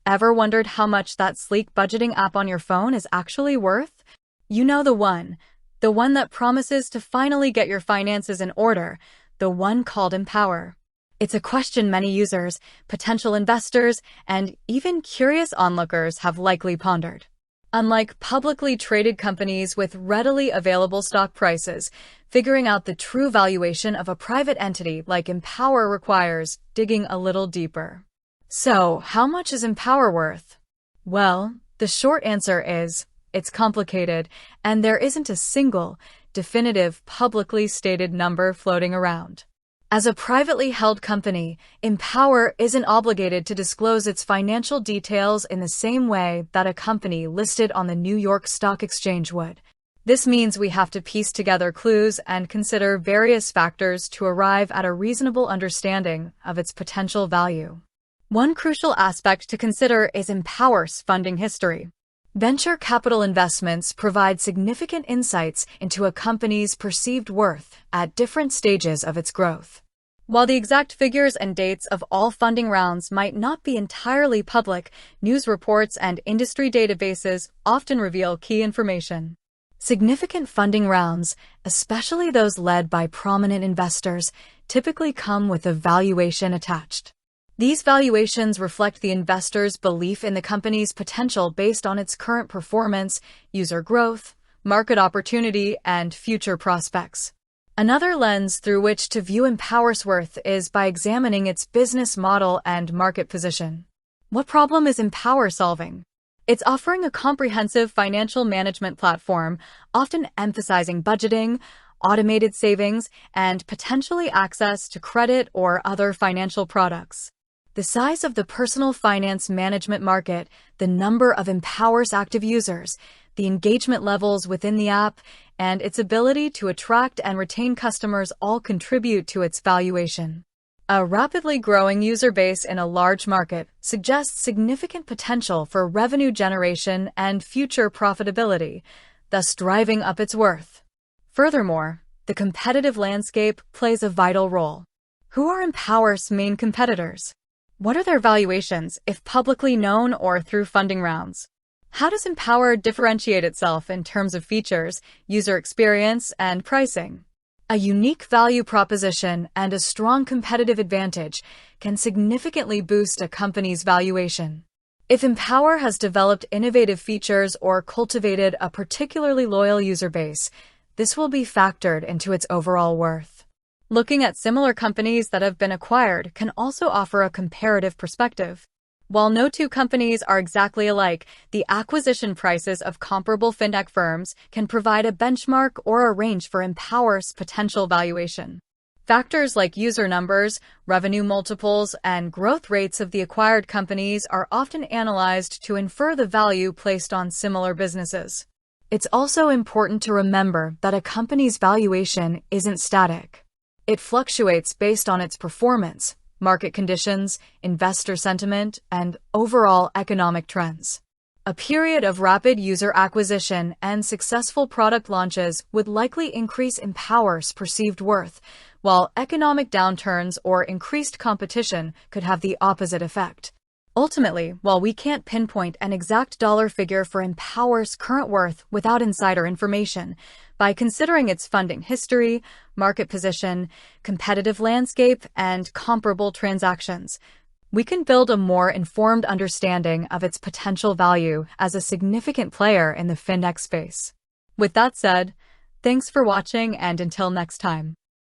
Ever wondered how much that sleek budgeting app on your phone is actually worth? You know the one. The one that promises to finally get your finances in order. The one called Empower. It's a question many users, potential investors, and even curious onlookers have likely pondered. Unlike publicly traded companies with readily available stock prices, figuring out the true valuation of a private entity like Empower requires digging a little deeper. So, how much is Empower worth? Well, the short answer is, it's complicated, and there isn't a single, definitive, publicly stated number floating around. As a privately held company, Empower isn't obligated to disclose its financial details in the same way that a company listed on the New York Stock Exchange would. This means we have to piece together clues and consider various factors to arrive at a reasonable understanding of its potential value. One crucial aspect to consider is Empower's funding history. Venture capital investments provide significant insights into a company's perceived worth at different stages of its growth. While the exact figures and dates of all funding rounds might not be entirely public, news reports and industry databases often reveal key information. Significant funding rounds, especially those led by prominent investors, typically come with a valuation attached. These valuations reflect the investor's belief in the company's potential based on its current performance, user growth, market opportunity, and future prospects. Another lens through which to view Empower's worth is by examining its business model and market position. What problem is Empower solving? It's offering a comprehensive financial management platform, often emphasizing budgeting, automated savings, and potentially access to credit or other financial products. The size of the personal finance management market, the number of Empower's active users, the engagement levels within the app, and its ability to attract and retain customers all contribute to its valuation. A rapidly growing user base in a large market suggests significant potential for revenue generation and future profitability, thus driving up its worth. Furthermore, the competitive landscape plays a vital role. Who are Empower's main competitors? What are their valuations, if publicly known or through funding rounds? How does Empower differentiate itself in terms of features, user experience, and pricing? A unique value proposition and a strong competitive advantage can significantly boost a company's valuation. If Empower has developed innovative features or cultivated a particularly loyal user base, this will be factored into its overall worth. Looking at similar companies that have been acquired can also offer a comparative perspective. While no two companies are exactly alike, the acquisition prices of comparable fintech firms can provide a benchmark or a range for Empower's potential valuation. Factors like user numbers, revenue multiples, and growth rates of the acquired companies are often analyzed to infer the value placed on similar businesses. It's also important to remember that a company's valuation isn't static. It fluctuates based on its performance, market conditions, investor sentiment, and overall economic trends. A period of rapid user acquisition and successful product launches would likely increase Empower's perceived worth, while economic downturns or increased competition could have the opposite effect. Ultimately, while we can't pinpoint an exact dollar figure for Empower's current worth without insider information, by considering its funding history, market position, competitive landscape, and comparable transactions, we can build a more informed understanding of its potential value as a significant player in the fintech space. With that said, thanks for watching, and until next time.